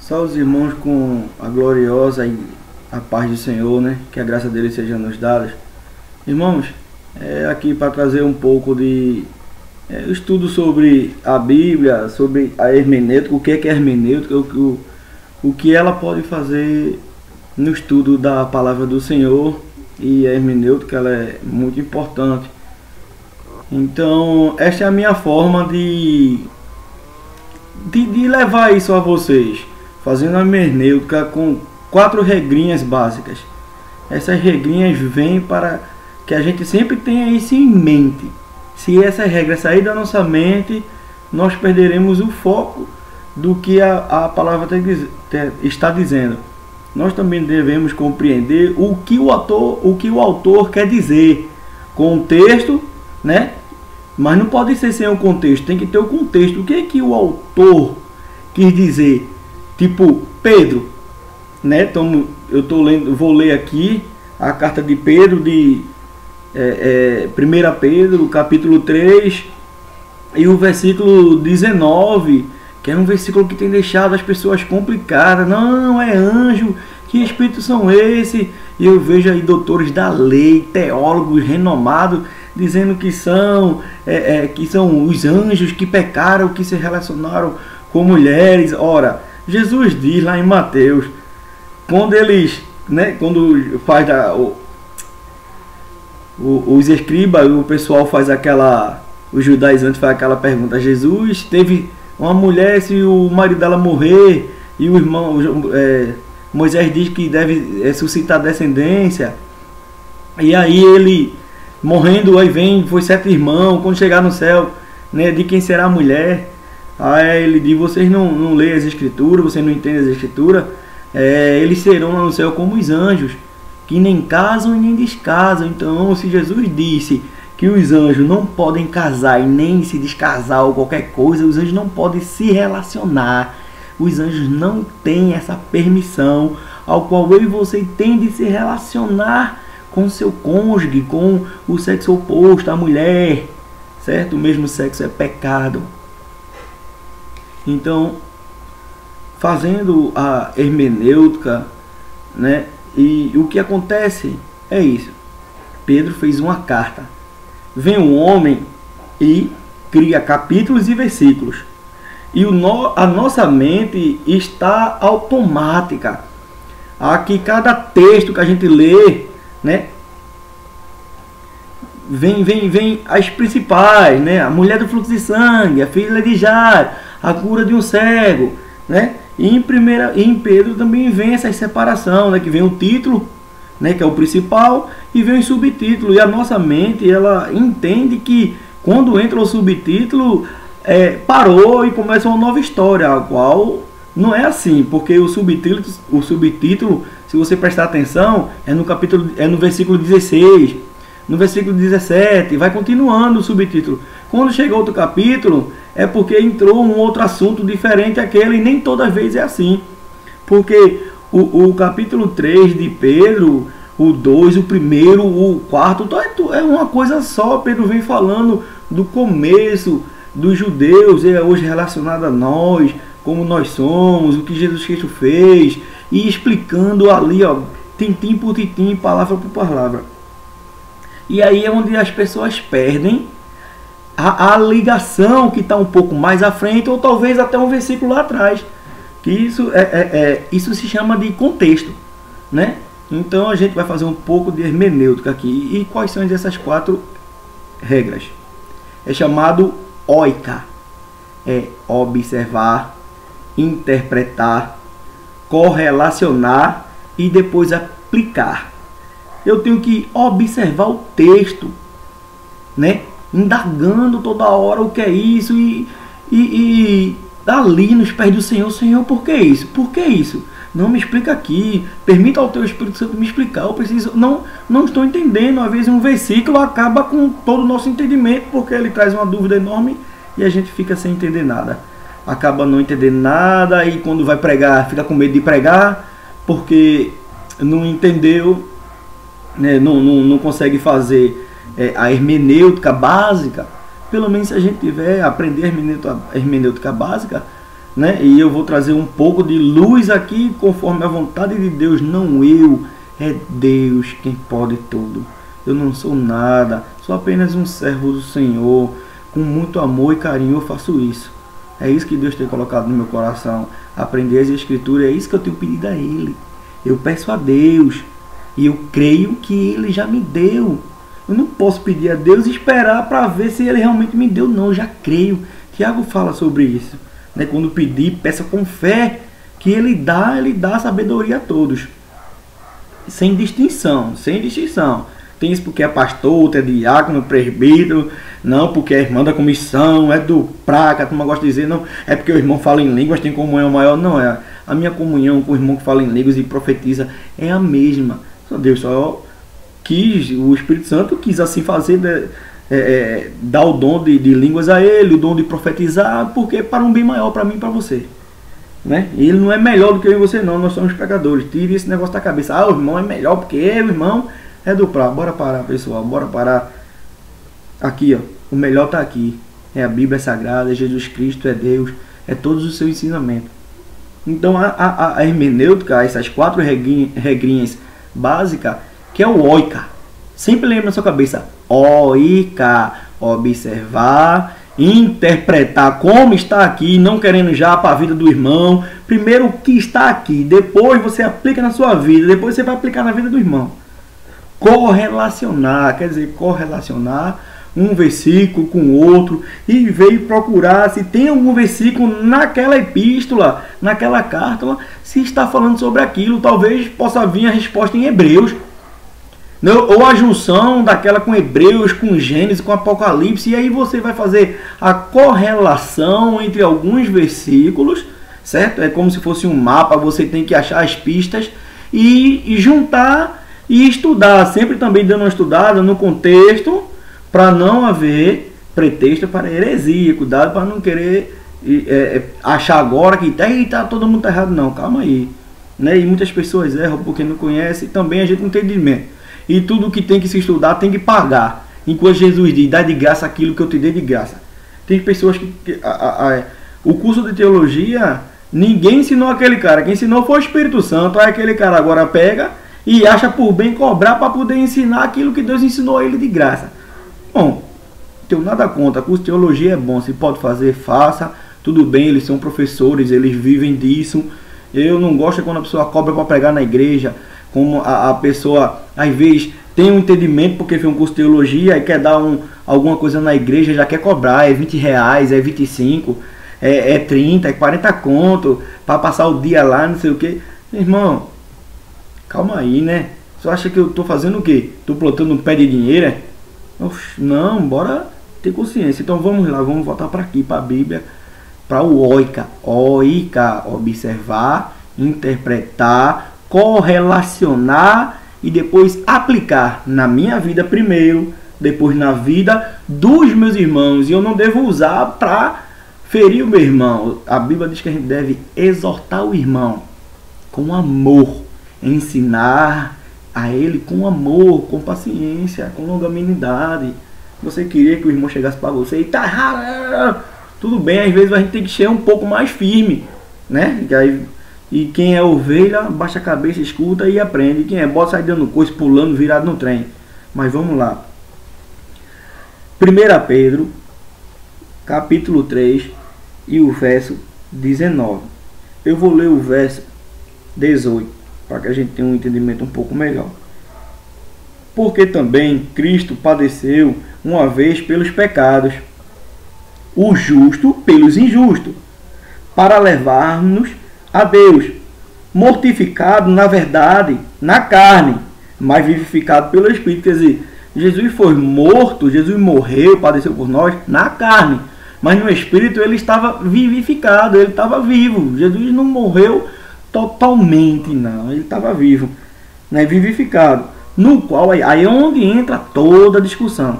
Só os irmãos com a gloriosa e a paz do Senhor, né? Que a graça dele seja nos dada. Irmãos, aqui para trazer um pouco de estudo sobre a Bíblia, sobre a hermenêutica, o que é hermenêutica, o que ela pode fazer no estudo da palavra do Senhor. E a hermenêutica ela é muito importante. Então, esta é a minha forma de levar isso a vocês, fazendo a hermenêutica com 4 regrinhas básicas. Essas regrinhas vêm para que a gente sempre tenha isso em mente. Se essa regra sair da nossa mente, nós perderemos o foco do que a palavra está dizendo. Nós também devemos compreender o que o autor quer dizer com o texto, né? Mas não pode ser sem o contexto, tem que ter o contexto. O que é que o autor quis dizer? Tipo, Pedro, né? Então, vou ler aqui a carta de Pedro, de 1 Pedro, capítulo 3, e o versículo 19, que é um versículo que tem deixado as pessoas complicadas. Não, é anjo, que espíritos são esses? E eu vejo aí doutores da lei, teólogos renomados, dizendo que são os anjos que pecaram, que se relacionaram com mulheres. Ora, Jesus diz lá em Mateus, quando eles, né, quando faz os escribas, o pessoal faz os judaizantes faz aquela pergunta: Jesus teve uma mulher, se o marido dela morrer, e o irmão Moisés diz que deve suscitar descendência, e aí ele morrendo, aí foi 7 irmãos, quando chegar no céu, né, de quem será a mulher? Aí ele diz: vocês não leem as escrituras, vocês não entendem as escrituras, eles serão lá no céu como os anjos, que nem casam e nem descasam. Então, se Jesus disse que os anjos não podem casar e nem se descasar ou qualquer coisa, os anjos não podem se relacionar, os anjos não têm essa permissão, ao qual eu e você tem de se relacionar com seu cônjuge, com o sexo oposto, a mulher, certo? O mesmo sexo é pecado. Então, fazendo a hermenêutica, né? E o que acontece é isso. Pedro fez uma carta. Vem um homem e cria capítulos e versículos. E a nossa mente está automática. Aqui cada texto que a gente lê, né, vem as principais, né? A mulher do fluxo de sangue, a filha de Jairo, a cura de um cego, né? E em Pedro também vem essa separação, né? Que vem o título, né, que é o principal, e vem o subtítulo. E a nossa mente, ela entende que quando entra o subtítulo, parou e começa uma nova história, a qual não é assim, porque o subtítulo, se você prestar atenção, no versículo 16, no versículo 17, vai continuando o subtítulo. Quando chega outro capítulo, é porque entrou um outro assunto diferente àquele, e nem toda vez é assim. Porque o capítulo 3 de Pedro, o 2, o primeiro, o 4, é uma coisa só. Pedro vem falando do começo dos judeus, hoje relacionado a nós, como nós somos, o que Jesus Cristo fez, e explicando ali, ó, tintim por tintim, palavra por palavra. E aí é onde as pessoas perdem a ligação que está um pouco mais à frente, ou talvez até um versículo lá atrás. Que isso se chama de contexto, né? Então a gente vai fazer um pouco de hermenêutica aqui. E quais são essas 4 regras? É chamado oika. É observar, interpretar, correlacionar e depois aplicar. Eu tenho que observar o texto, né? Indagando toda hora o que é isso, e ali nos pés do Senhor: Senhor, por que isso? Por que isso? Não, me explica aqui, permita ao teu Espírito Santo me explicar. Eu preciso, não estou entendendo. Às vezes um versículo acaba com todo o nosso entendimento, porque ele traz uma dúvida enorme e a gente fica sem entender nada, acaba não entendendo nada, e quando vai pregar fica com medo de pregar porque não entendeu, né? Não consegue fazer a hermenêutica básica. Pelo menos se a gente tiver aprender a hermenêutica básica, né? E eu vou trazer um pouco de luz aqui, conforme a vontade de Deus, não eu, é Deus quem pode tudo. Eu não sou nada, sou apenas um servo do Senhor, com muito amor e carinho eu faço isso. É isso que Deus tem colocado no meu coração, aprender as Escrituras, é isso que eu tenho pedido a Ele. Eu peço a Deus, e eu creio que Ele já me deu. Eu não posso pedir a Deus e esperar para ver se Ele realmente me deu, não, eu já creio. Tiago fala sobre isso, né? Quando pedir, peça com fé, que Ele dá sabedoria a todos. Sem distinção, sem distinção. Tem isso porque é pastor, outro é diácono, presbítero, não porque é irmã da comissão, é do praca, a turma gosta de dizer, não, é porque o irmão fala em línguas, tem comunhão maior, não é. A minha comunhão com o irmão que fala em línguas e profetiza é a mesma. Só Deus só quis, o Espírito Santo quis assim fazer, dar o dom de línguas a ele, o dom de profetizar, porque para um bem maior para mim e para você. Né? E ele não é melhor do que eu e você, não, nós somos pecadores. Tire esse negócio da cabeça, ah, o irmão é melhor porque o irmão é do prato. Bora parar, pessoal, bora parar. Aqui, ó, o melhor está aqui. É a Bíblia Sagrada, é Jesus Cristo, é Deus, é todos os seus ensinamentos. Então a hermenêutica, essas 4 regrinhas básicas, que é o oika. Sempre lembra na sua cabeça, oika, observar, interpretar como está aqui, não querendo já para a vida do irmão. Primeiro o que está aqui, depois você aplica na sua vida, depois você vai aplicar na vida do irmão. Correlacionar, quer dizer, correlacionar um versículo com o outro e veio procurar se tem algum versículo naquela epístola, naquela carta, se está falando sobre aquilo. Talvez possa vir a resposta em Hebreus, ou a junção daquela com Hebreus, com Gênesis, com Apocalipse, e aí você vai fazer a correlação entre alguns versículos, certo? É como se fosse um mapa, você tem que achar as pistas e juntar e estudar, sempre também dando uma estudada no contexto, para não haver pretexto para heresia. Cuidado para não querer achar agora que tá todo mundo tá errado, não, calma aí, né? E muitas pessoas erram porque não conhecem, também a gente não tem entendimento. E tudo que tem que se estudar tem que pagar, enquanto Jesus diz, dá de graça aquilo que eu te dei de graça. Tem pessoas que o curso de teologia, ninguém ensinou aquele cara, quem ensinou foi o Espírito Santo. Aí aquele cara agora pega e acha por bem cobrar para poder ensinar aquilo que Deus ensinou a ele de graça. Bom, não tenho nada contra, curso de teologia é bom, se pode fazer, faça, tudo bem, eles são professores, eles vivem disso. Eu não gosto quando a pessoa cobra para pregar na igreja, como a pessoa, às vezes, tem um entendimento porque fez um curso de teologia e quer dar alguma coisa na igreja, já quer cobrar, é R$20, é 25, é 30, é 40 conto, para passar o dia lá, não sei o que. Irmão, calma aí, né? Você acha que eu tô fazendo o quê? Tô plantando um pé de dinheiro? Não, bora ter consciência. Então vamos lá, vamos voltar para aqui, para a Bíblia, para o oika, observar, interpretar, correlacionar e depois aplicar na minha vida primeiro, depois na vida dos meus irmãos. E eu não devo usar para ferir o meu irmão. A Bíblia diz que a gente deve exortar o irmão com amor, ensinar a ele com amor, com paciência, com longanimidade. Você queria que o irmão chegasse para você e tá errado, tudo bem, às vezes a gente tem que ser um pouco mais firme, né? E quem é ovelha, baixa a cabeça, escuta e aprende. Quem é bota, sai dando coisa, pulando, virado no trem. Mas vamos lá. 1 Pedro, capítulo 3 e o verso 19. Eu vou ler o verso 18, para que a gente tenha um entendimento um pouco melhor. Porque também Cristo padeceu uma vez pelos pecados, o justo pelos injustos, para levar-nos a Deus, mortificado na verdade, na carne, mas vivificado pelo Espírito. Quer dizer, Jesus foi morto, Jesus morreu, padeceu por nós na carne, mas no Espírito ele estava vivificado, ele estava vivo. Jesus não morreu totalmente, não, ele estava vivo, né, vivificado, no qual, aí é onde entra toda a discussão,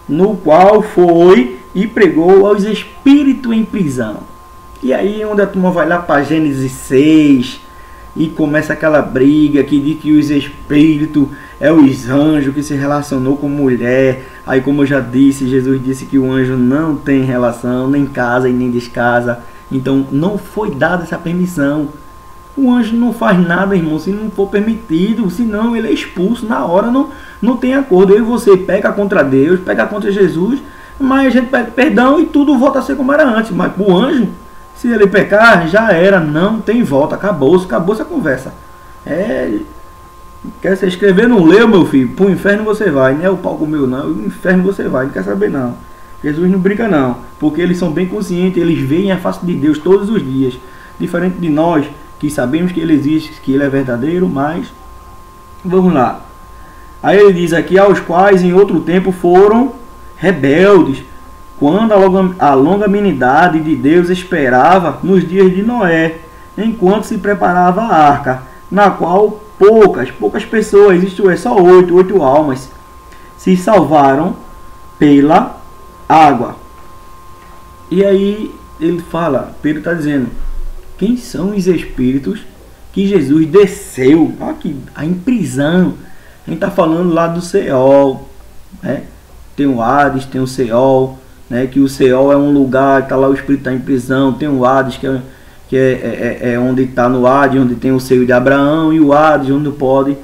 no qual foi e pregou aos espíritos em prisão. E aí onde a turma vai lá para Gênesis 6 e começa aquela briga que diz que os espíritos é os anjos que se relacionou com mulher. Aí, como eu já disse, Jesus disse que o anjo não tem relação, nem casa e nem descasa. Então não foi dada essa permissão. O anjo não faz nada, irmão, se não for permitido, senão ele é expulso na hora, não tem acordo. Eu e você pega contra Deus, pega contra Jesus, mas a gente pede perdão e tudo volta a ser como era antes. Mas para o anjo, se ele pecar, já era, não tem volta, acabou-se a conversa. Quer se escrever, não leu, meu filho, pro inferno você vai, não é o palco meu não, o inferno você vai, não quer saber não. Jesus não brinca não, porque eles são bem conscientes, eles veem a face de Deus todos os dias, diferente de nós, que sabemos que ele existe, que ele é verdadeiro, mas vamos lá. Aí ele diz aqui, aos quais em outro tempo foram rebeldes, quando a longanimidade de Deus esperava nos dias de Noé, enquanto se preparava a arca, na qual poucas pessoas, isto é, só 8 almas, se salvaram pela água. E aí ele fala, Pedro está dizendo, quem são os espíritos que Jesus desceu aqui em prisão? A gente está falando lá do Seol, né? Tem o Hades, tem o Seol, né? Que o Seol é um lugar que lá o espírito está em prisão. Tem o Hades que é onde está no Hades, onde tem o seio de Abraão, e o Hades onde pode,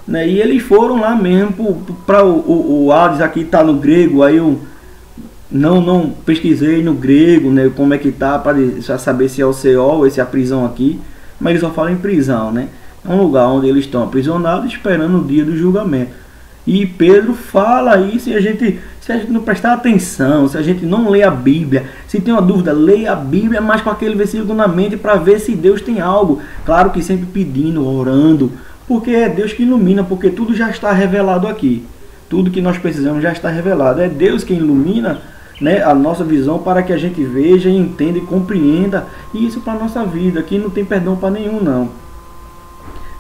né? E eles foram lá mesmo para o Hades. Aqui está no grego, aí eu não pesquisei no grego, né, como é que tá, para saber se é o Seol ou se é a prisão aqui, mas eles só falam em prisão, né? É um lugar onde eles estão aprisionados esperando o dia do julgamento. E Pedro fala isso, e se a gente não prestar atenção, se a gente não ler a Bíblia, se tem uma dúvida, leia a Bíblia, mas com aquele versículo na mente para ver se Deus tem algo. Claro que sempre pedindo, orando, porque é Deus que ilumina, porque tudo já está revelado aqui. Tudo que nós precisamos já está revelado. É Deus quem ilumina, né, a nossa visão para que a gente veja, entenda e compreenda isso para a nossa vida. Aqui não tem perdão para nenhum, não.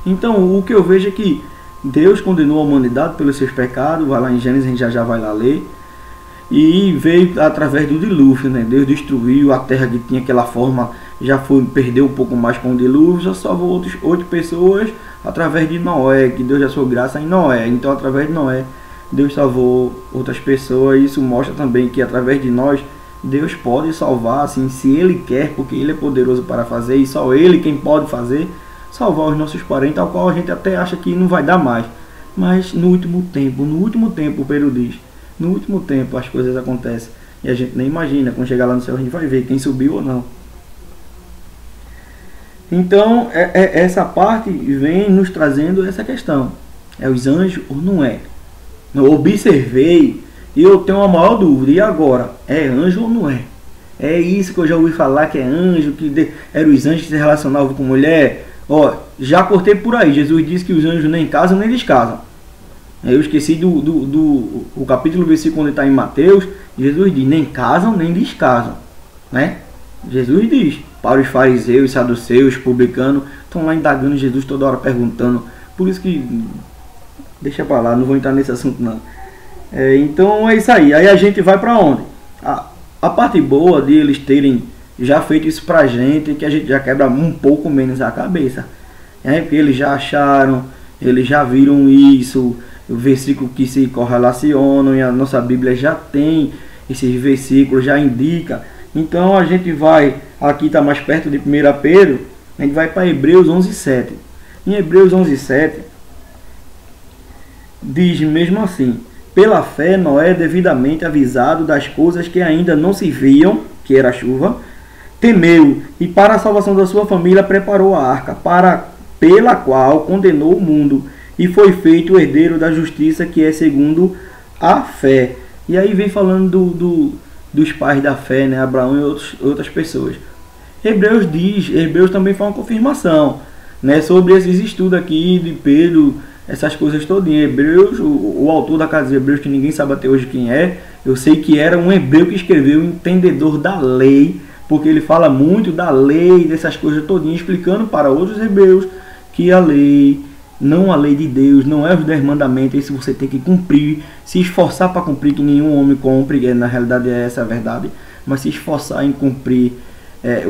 Então, o que eu vejo é que Deus condenou a humanidade pelos seus pecados. Vai lá em Gênesis, a gente já vai lá ler. E veio através do dilúvio, né? Deus destruiu a terra que tinha aquela forma, perdeu um pouco mais com o dilúvio, já salvou 8 pessoas através de Noé, que Deus já sua graça em Noé. Então, através de Noé, Deus salvou outras pessoas. E isso mostra também que através de nós, Deus pode salvar, assim, se Ele quer, porque Ele é poderoso para fazer, e só Ele quem pode fazer, salvar os nossos parentes, ao qual a gente até acha que não vai dar mais. Mas no último tempo, o Pedro diz, no último tempo as coisas acontecem, e a gente nem imagina. Quando chegar lá no céu a gente vai ver quem subiu ou não. Então essa parte vem nos trazendo essa questão, é os anjos ou não é? Eu observei e eu tenho uma maior dúvida, e agora? É anjo ou não é? É isso que eu já ouvi falar, que é anjo, que eram os anjos que se relacionavam com mulher. Ó, já cortei por aí. Jesus disse que os anjos nem casam nem descasam. Eu esqueci o capítulo, versículo onde está em Mateus. Jesus diz, nem casam nem descasam, né? Jesus diz, para os fariseus, saduceus, publicanos, estão lá indagando Jesus toda hora, perguntando. Por isso que deixa para lá, não vou entrar nesse assunto não. Então é isso aí. Aí a gente vai para onde? A parte boa de eles terem já feito isso pra gente, que a gente já quebra um pouco menos a cabeça, porque eles já acharam, eles já viram isso, o versículo que se correlacionam, e a nossa Bíblia já tem esses versículos, já indica. Então a gente vai, aqui está mais perto de 1 Pedro, a gente vai para Hebreus 11:7. Em Hebreus 11:7 diz mesmo assim, pela fé Noé, devidamente avisado das coisas que ainda não se viam, que era a chuva, temeu, e para a salvação da sua família preparou a arca, pela qual condenou o mundo, e foi feito o herdeiro da justiça, que é segundo a fé. E aí vem falando dos pais da fé, né? Abraão e outras pessoas. Hebreus também faz uma confirmação, né? Sobre esses estudos aqui de Pedro, essas coisas todas. Em Hebreus, o autor da casa de Hebreus, que ninguém sabe até hoje quem é, eu sei que era um hebreu que escreveu, um entendedor da lei, porque ele fala muito da lei, dessas coisas todinhas, explicando para outros hebreus que a lei, não a lei de Deus, não é os 10 mandamentos, isso você tem que cumprir, se esforçar para cumprir, que nenhum homem cumpre, na realidade é essa a verdade, mas se esforçar em cumprir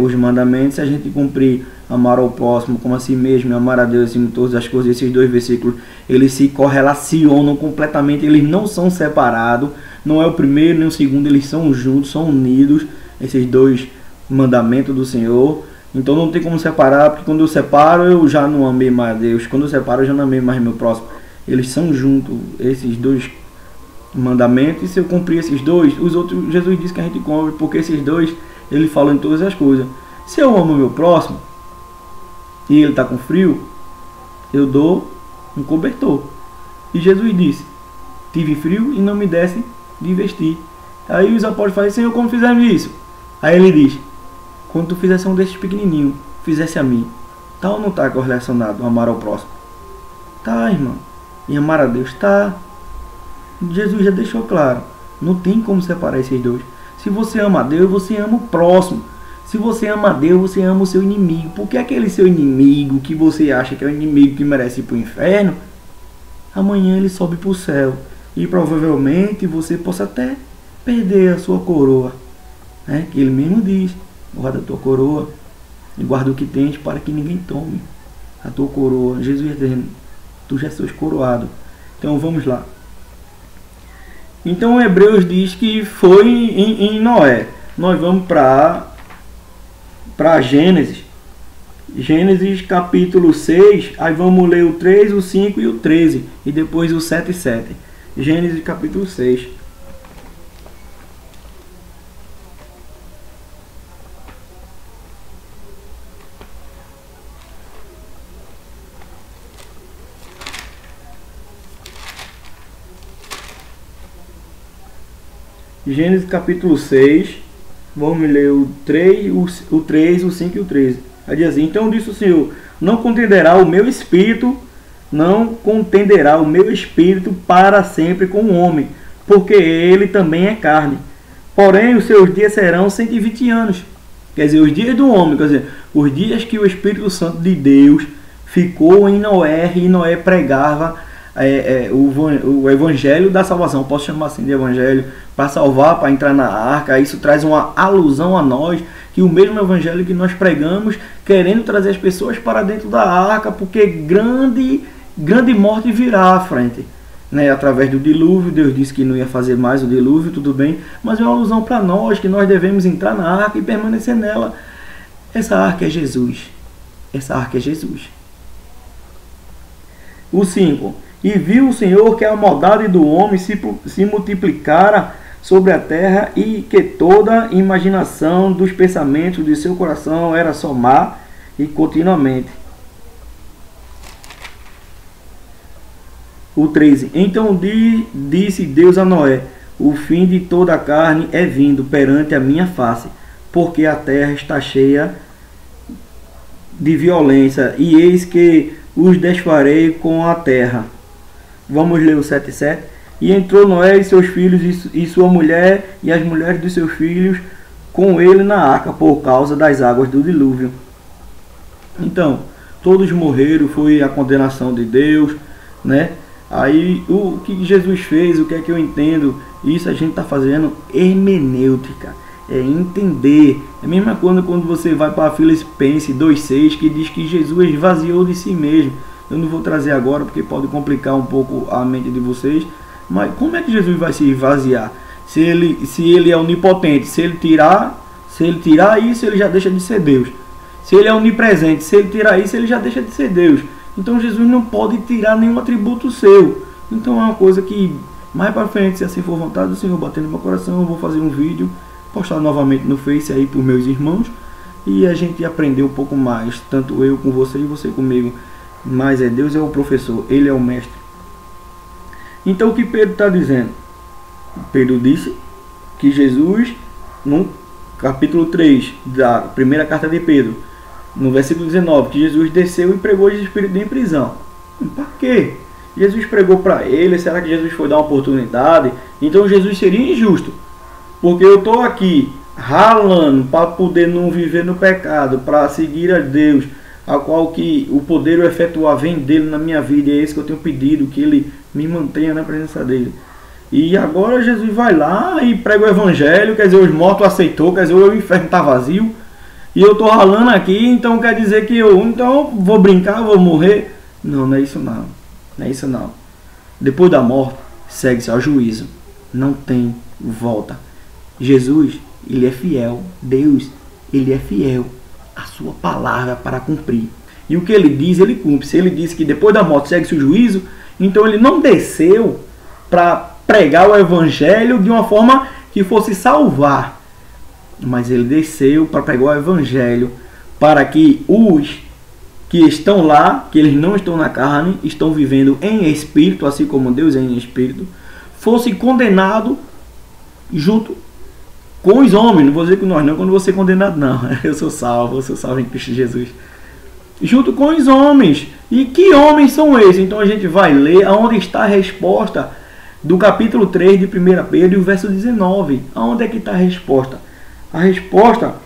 os mandamentos, se a gente cumprir, amar ao próximo como a si mesmo, e amar a Deus acima de todas as coisas, esses dois versículos, eles se correlacionam completamente, eles não são separados, não é o primeiro nem o segundo, eles são juntos, são unidos, esses dois mandamento do Senhor. Então não tem como separar, porque quando eu separo eu já não amei mais a Deus, quando eu separo eu já não amei mais meu próximo. Eles são juntos, esses dois mandamentos, e se eu cumprir esses dois, os outros Jesus disse que a gente cumpre, porque esses dois ele fala em todas as coisas. Se eu amo meu próximo e ele está com frio, eu dou um cobertor. E Jesus disse: tive frio e não me desse de vestir. Aí os apóstolos falam: Senhor, como fizemos isso? Aí ele diz: quando tu fizesse um desses pequenininhos, fizesse a mim. Tá ou não tá correlacionado amar ao próximo? Tá, irmão. E amar a Deus tá. Jesus já deixou claro, não tem como separar esses dois. Se você ama a Deus, você ama o próximo. Se você ama a Deus, você ama o seu inimigo. Porque aquele seu inimigo que você acha que é o inimigo que merece ir para o inferno, amanhã ele sobe para o céu. E provavelmente você possa até perder a sua coroa, né? Que ele mesmo diz: guarda a tua coroa e guarda o que tens para que ninguém tome a tua coroa. Jesus dizendo: tu já és coroado. Então vamos lá. Então Hebreus diz que foi em Noé. Nós vamos para Gênesis. Gênesis capítulo 6. Aí vamos ler o 3, o 5 e o 13. E depois o 7 e 7. Gênesis capítulo 6. Gênesis capítulo 6, vamos ler o 3, o 5 e o 13. Aí diz assim: então disse o Senhor: não contenderá o meu espírito para sempre com o homem, porque ele também é carne. Porém os seus dias serão 120 anos. Quer dizer, os dias do homem, quer dizer, os dias que o Espírito Santo de Deus ficou em Noé, e Noé pregava o evangelho da salvação, posso chamar assim de evangelho, para salvar, para entrar na arca. Isso traz uma alusão a nós, que o mesmo evangelho que nós pregamos, querendo trazer as pessoas para dentro da arca, porque grande morte virá à frente, né? Através do dilúvio. Deus disse que não ia fazer mais o dilúvio, tudo bem, mas é uma alusão para nós, que nós devemos entrar na arca e permanecer nela. Essa arca é Jesus. Essa arca é Jesus. O 5. E viu o Senhor que a maldade do homem se multiplicara sobre a terra, e que toda imaginação dos pensamentos de seu coração era só má e continuamente. O 13. Então disse Deus a Noé: o fim de toda a carne é vindo perante a minha face, porque a terra está cheia de violência, e eis que os desfarei com a terra. Vamos ler o 7 e 7. E entrou Noé e seus filhos e sua mulher e as mulheres dos seus filhos com ele na arca, por causa das águas do dilúvio. Então, todos morreram, foi a condenação de Deus, né? Aí, o que Jesus fez, o que é que eu entendo? Isso a gente está fazendo hermenêutica, é entender. É a mesma coisa quando você vai para Filipenses 2,6, que diz que Jesus esvaziou de si mesmo. Eu não vou trazer agora, porque pode complicar um pouco a mente de vocês. Mas como é que Jesus vai se esvaziar? Se ele é onipotente, se ele tirar isso, ele já deixa de ser Deus. Se ele é onipresente, se ele tirar isso, ele já deixa de ser Deus. Então Jesus não pode tirar nenhum atributo seu. Então é uma coisa que mais para frente, se assim for vontade do Senhor bater no meu coração, eu vou fazer um vídeo, postar novamente no Face aí para os meus irmãos, e a gente aprender um pouco mais, tanto eu com você e você comigo. Mas Deus é o professor, Ele é o mestre. Então o que Pedro está dizendo? Pedro disse que Jesus, no capítulo 3 da primeira carta de Pedro, no versículo 19, que Jesus desceu e pregou os espíritos em prisão. Para quê? Jesus pregou para ele. Será que Jesus foi dar uma oportunidade? Então Jesus seria injusto, porque eu estou aqui ralando para poder não viver no pecado, para seguir a Deus, a qual que o poder e o efetuar vem dele na minha vida, e é isso que eu tenho pedido, que ele me mantenha na presença dele. E agora Jesus vai lá e prega o evangelho, quer dizer, os mortos aceitou, quer dizer, o inferno está vazio, e eu estou ralando aqui, então quer dizer que eu vou brincar, vou morrer? Não, não é isso não. Não é isso não. Depois da morte, segue-se ao juízo. Não tem volta. Jesus, Ele é fiel. Deus, ele é fiel à sua palavra para cumprir. E o que ele diz, ele cumpre. Se ele disse que depois da morte segue-se o juízo, então ele não desceu para pregar o evangelho de uma forma que fosse salvar, mas ele desceu para pregar o evangelho para que os que estão lá, que eles não estão na carne, estão vivendo em espírito, assim como Deus é em espírito, fossem condenados junto com os homens. Não vou dizer com nós não, quando você é condenado não. Eu sou salvo em Cristo Jesus. Junto com os homens. E que homens são esses? Então a gente vai ler aonde está a resposta do capítulo 3 de 1 Pedro e o verso 19. Aonde é que está a resposta? A resposta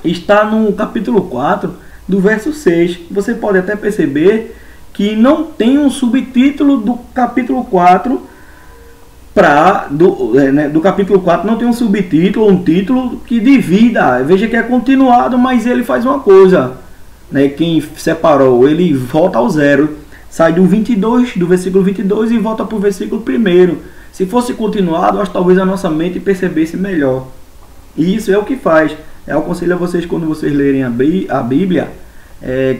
está no capítulo 4, do verso 6. Você pode até perceber que não tem um subtítulo do capítulo 4 do capítulo 4 não tem um subtítulo, um título que divida. Veja que é continuado, mas ele faz uma coisa, né? Quem separou, ele volta ao zero, sai do 22, do versículo 22 e volta para o versículo 1. Se fosse continuado, acho que talvez a nossa mente percebesse melhor. E isso é o que faz. Eu aconselho a vocês, quando vocês lerem a Bíblia,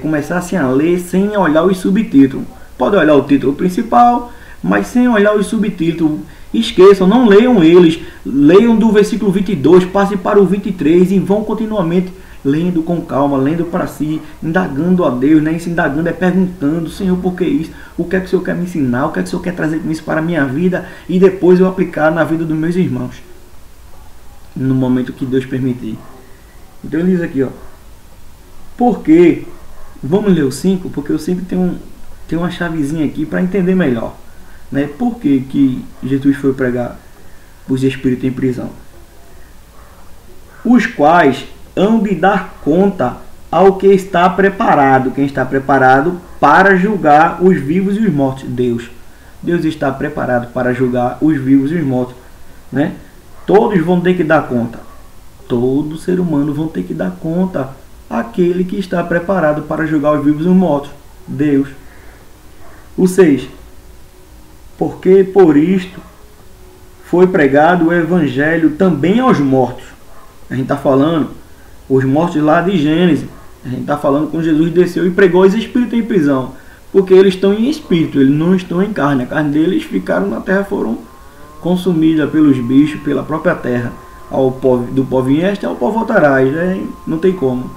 começassem a ler sem olhar os subtítulos. Pode olhar o título principal, mas sem olhar os subtítulos. Esqueçam, não leiam eles. Leiam do versículo 22, passem para o 23 e vão continuamente lendo com calma, lendo para si, indagando a Deus, né? Isso indagando é perguntando: Senhor, por que isso? O que é que o Senhor quer me ensinar? O que é que o Senhor quer trazer com isso para a minha vida? E depois eu aplicar na vida dos meus irmãos, no momento que Deus permitir. Então ele diz aqui, ó, porque, vamos ler o 5, porque o 5 tem uma chavezinha aqui para entender melhor, né? Por que Jesus foi pregar os espíritos em prisão? Os quais hão de dar conta ao que está preparado. Quem está preparado para julgar os vivos e os mortos? Deus. Deus está preparado para julgar os vivos e os mortos, né? Todos vão ter que dar conta. Todo ser humano vão ter que dar conta. Aquele que está preparado para julgar os vivos e os mortos, Deus. O 6. Porque por isto foi pregado o evangelho também aos mortos. A gente está falando os mortos lá de Gênesis. A gente está falando quando Jesus desceu e pregou os espíritos em prisão, porque eles estão em espírito, eles não estão em carne. A carne deles ficaram na terra, foram consumidas pelos bichos, pela própria terra. Do pó vieste ao pó voltarás, né? Não tem como.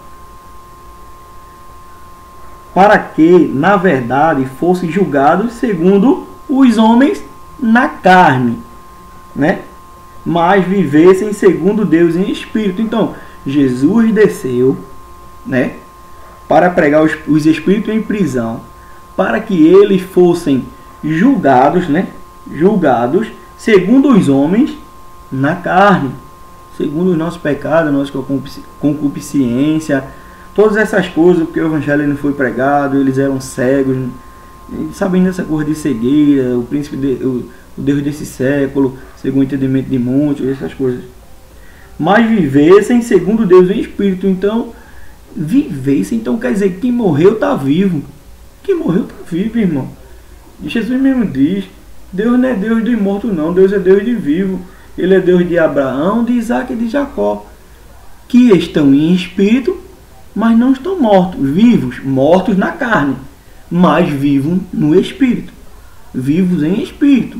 Para que, na verdade, fossem julgados segundo os homens na carne, né? Mas vivessem segundo Deus em espírito. Então, Jesus desceu, né, para pregar os espíritos em prisão, para que eles fossem julgados, né? Julgados segundo os homens na carne, segundo os nossos pecados, nossa concupiscência, todas essas coisas, porque o evangelho não foi pregado, eles eram cegos, sabendo dessa coisa de cegueira, o Deus desse século, segundo o entendimento de muitos, essas coisas. Mas vivessem segundo Deus em espírito. Então, vivessem, então quer dizer que quem morreu está vivo. Quem morreu está vivo, irmão. E Jesus mesmo diz: Deus não é Deus de morto não, Deus é Deus de vivo. Ele é Deus de Abraão, de Isaac e de Jacó, que estão em espírito, mas não estão mortos. Vivos, mortos na carne, mas vivos no espírito. Vivos em espírito.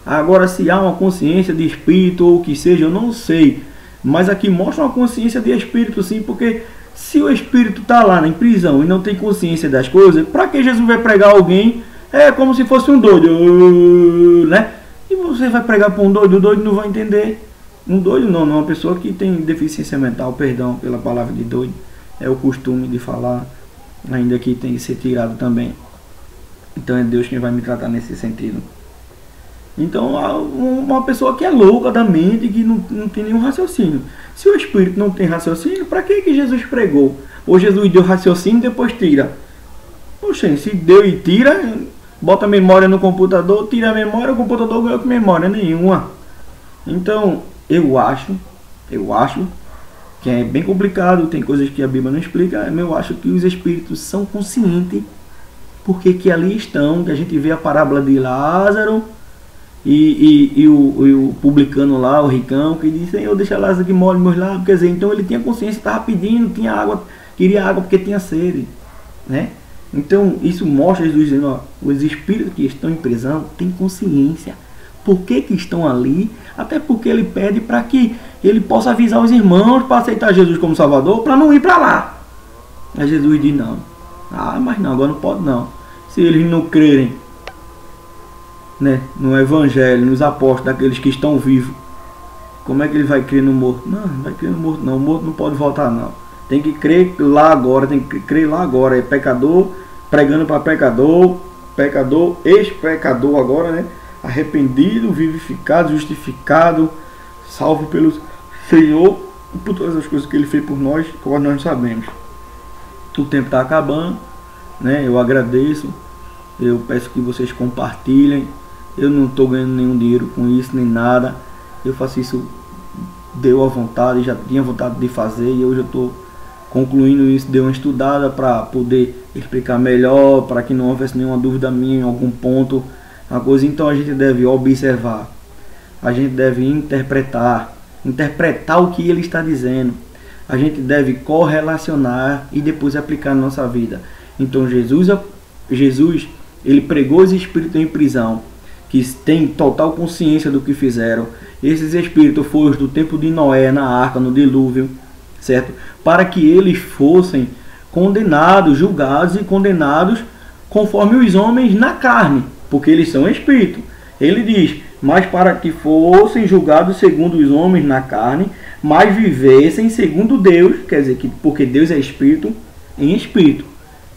Agora, se há uma consciência de espírito ou o que seja, eu não sei. Mas aqui mostra uma consciência de espírito, sim, porque se o espírito está lá em prisão e não tem consciência das coisas, para que Jesus vai pregar alguém? É como se fosse um doido, né? E você vai pregar para um doido, o doido não vai entender. Um doido não, uma pessoa que tem deficiência mental, perdão pela palavra de doido, é o costume de falar, ainda que tem que ser tirado também. Então é Deus quem vai me tratar nesse sentido. Então, uma pessoa que é louca da mente, que não tem nenhum raciocínio. Se o espírito não tem raciocínio, para que Jesus pregou? Ou Jesus deu raciocínio e depois tira? Poxa, se deu e tira, bota a memória no computador, tira a memória, o computador ganhou com memória nenhuma. Então, eu acho que é bem complicado, tem coisas que a Bíblia não explica, mas eu acho que os espíritos são conscientes, porque que ali estão, que a gente vê a parábola de Lázaro, E o publicano lá, o ricão, que disse: Senhor, deixa Lázaro que molhe meus lábios. Quer dizer, então ele tinha consciência, estava pedindo, tinha água, queria água porque tinha sede, né? Então isso mostra Jesus dizendo: ó, os espíritos que estão em prisão têm consciência. Por que estão ali? Até porque ele pede para que ele possa avisar os irmãos para aceitar Jesus como Salvador, para não ir para lá. Aí Jesus diz: não, mas não, agora não pode não. Se eles não crerem, né, no Evangelho, nos apóstolos, daqueles que estão vivos, como é que ele vai crer no morto? Não, não vai crer no morto não, o morto não pode voltar não. Tem que crer lá agora, tem que crer lá agora. É pecador pregando para pecador, pecador, ex-pecador agora, né? Arrependido, vivificado, justificado, salvo pelo Senhor, por todas as coisas que ele fez por nós, como nós não sabemos. O tempo está acabando, né? Eu agradeço, eu peço que vocês compartilhem. Eu não estou ganhando nenhum dinheiro com isso, nem nada. Eu faço isso, deu a vontade, já tinha vontade de fazer, e hoje eu estou concluindo isso. Dei uma estudada para poder explicar melhor, para que não houvesse nenhuma dúvida minha em algum ponto, uma coisa. Então a gente deve observar, a gente deve interpretar o que ele está dizendo, a gente deve correlacionar e depois aplicar na nossa vida. Então Jesus ele pregou os espíritos em prisão, que têm total consciência do que fizeram. Esses espíritos foram do tempo de Noé, na arca, no dilúvio, certo? Para que eles fossem condenados, julgados e condenados conforme os homens na carne, porque eles são espíritos. Ele diz: mas para que fossem julgados segundo os homens na carne, mas vivessem segundo Deus, quer dizer, que porque Deus é espírito, em espírito.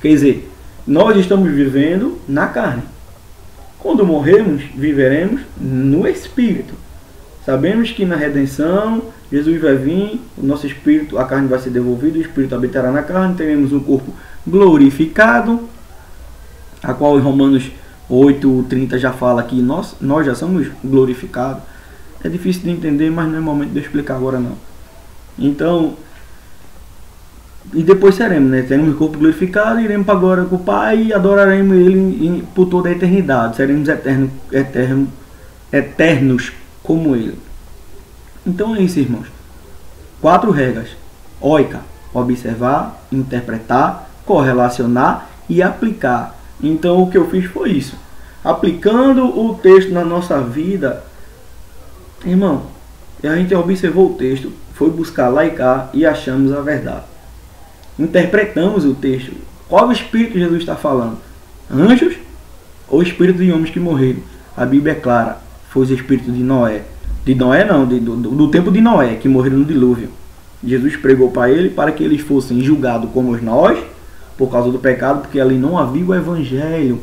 Quer dizer, nós estamos vivendo na carne. Quando morrermos, viveremos no espírito. Sabemos que na redenção, Jesus vai vir, o nosso espírito, a carne vai ser devolvida, o espírito habitará na carne, teremos um corpo glorificado, a qual em Romanos 8:30 já fala que nós já somos glorificados. É difícil de entender, mas não é momento de eu explicar agora não. Então, e depois seremos, né? Teremos o corpo glorificado, iremos para agora com o Pai e adoraremos Ele por toda a eternidade. Seremos eternos como Ele. Então é isso, irmãos. 4 regras: oica, observar, interpretar, correlacionar e aplicar. Então o que eu fiz foi isso. Aplicando o texto na nossa vida, irmão, a gente observou o texto, foi buscar lá e cá e achamos a verdade. Interpretamos o texto. Qual espírito Jesus está falando? Anjos ou espírito de homens que morreram? A Bíblia é clara. Foi os espíritos de Noé. De Noé não, do tempo de Noé, que morreram no dilúvio. Jesus pregou para ele para que eles fossem julgados como nós, por causa do pecado, porque ali não havia o Evangelho.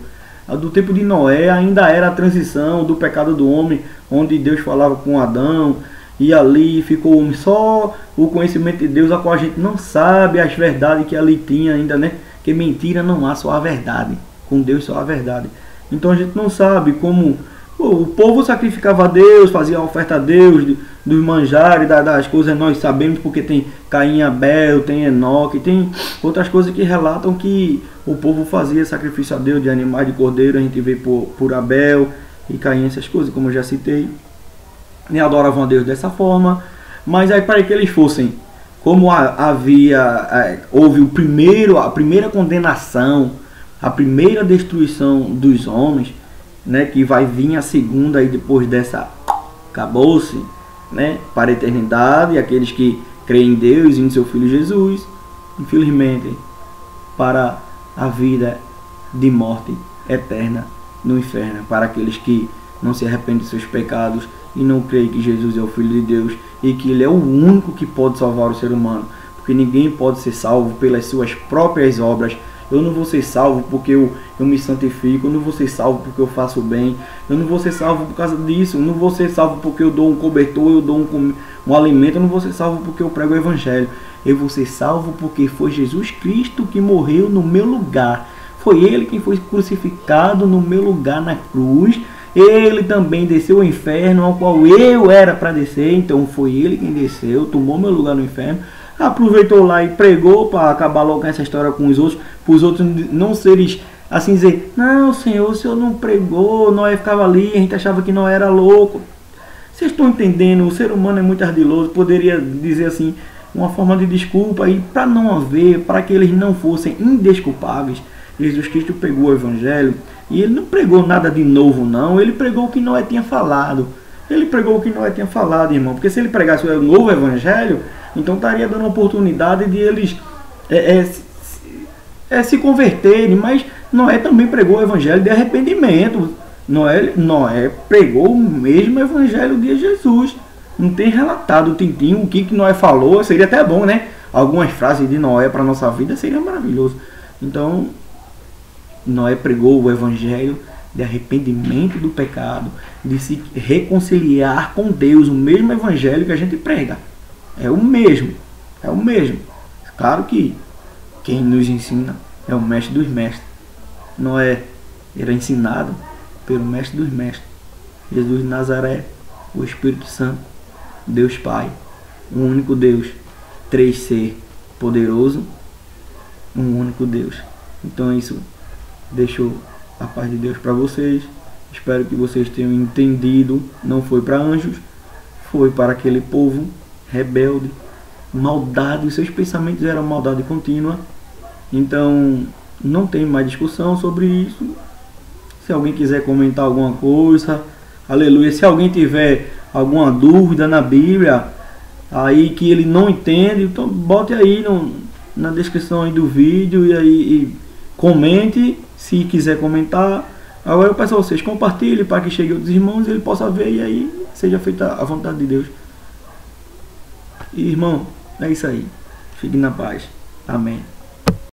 Do tempo de Noé ainda era a transição do pecado do homem, onde Deus falava com Adão, e ali ficou só o conhecimento de Deus, a qual a gente não sabe as verdades que ali tinha ainda, né? Que mentira não há, só a verdade. Com Deus só a verdade. Então a gente não sabe como o povo sacrificava a Deus, fazia a oferta a Deus dos manjares, das coisas. Nós sabemos porque tem Caim e Abel, tem Enoque, tem outras coisas que relatam que o povo fazia sacrifício a Deus de animais, de cordeiro. A gente vê por Abel e Caim, essas coisas, como eu já citei. E adoravam a Deus dessa forma. Mas aí, para que eles fossem, como houve a primeira condenação, a primeira destruição dos homens, né, que vai vir a segunda aí depois dessa, acabou-se, né, para a eternidade, e aqueles que creem em Deus e em seu Filho Jesus, infelizmente, para a vida de morte eterna no inferno, para aqueles que não se arrependem de seus pecados e não creem que Jesus é o Filho de Deus e que Ele é o único que pode salvar o ser humano, porque ninguém pode ser salvo pelas suas próprias obras. Eu não vou ser salvo porque eu me santifico, eu não vou ser salvo porque eu faço bem, eu não vou ser salvo por causa disso, eu não vou ser salvo porque eu dou um cobertor, eu dou um alimento, eu não vou ser salvo porque eu prego o Evangelho. Eu vou ser salvo porque foi Jesus Cristo que morreu no meu lugar. Foi Ele quem foi crucificado no meu lugar na cruz. Ele também desceu ao inferno, ao qual eu era para descer. Então foi Ele quem desceu, tomou meu lugar no inferno. Aproveitou lá e pregou para acabar logo com essa história com os outros, para os outros não serem assim dizer, não, Senhor, o Senhor não pregou, Noé ficava ali, a gente achava que Noé era louco. Vocês estão entendendo? O ser humano é muito ardiloso, poderia dizer assim, uma forma de desculpa, e para não haver, para que eles não fossem indesculpáveis, Jesus Cristo pegou o Evangelho, e ele não pregou nada de novo não, ele pregou o que Noé tinha falado. Ele pregou o que Noé tinha falado, irmão, porque se ele pregasse o novo Evangelho, então estaria dando a oportunidade de eles se converterem, mas Noé também pregou o Evangelho de arrependimento. Noé pregou o mesmo Evangelho de Jesus. Não tem relatado o tintim, o que Noé falou, seria até bom, né? Algumas frases de Noé para a nossa vida seria maravilhoso. Então, Noé pregou o Evangelho de arrependimento do pecado, de se reconciliar com Deus, o mesmo Evangelho que a gente prega. É o mesmo. Claro que quem nos ensina é o mestre dos mestres. Noé era ensinado pelo mestre dos mestres, Jesus de Nazaré, o Espírito Santo, Deus Pai, um único Deus, 3 poderoso, um único Deus. Então isso deixou a paz de Deus para vocês. Espero que vocês tenham entendido. Não foi para anjos, foi para aquele povo rebelde, maldade, os seus pensamentos eram maldade contínua. Então não tem mais discussão sobre isso. Se alguém quiser comentar alguma coisa, aleluia. Se alguém tiver alguma dúvida na Bíblia aí que ele não entende, então bote aí na descrição aí do vídeo e comente se quiser comentar. Agora eu peço a vocês, compartilhem para que chegue outros irmãos e ele possa ver e aí seja feita a vontade de Deus. E, irmão, é isso aí. Fique na paz. Amém.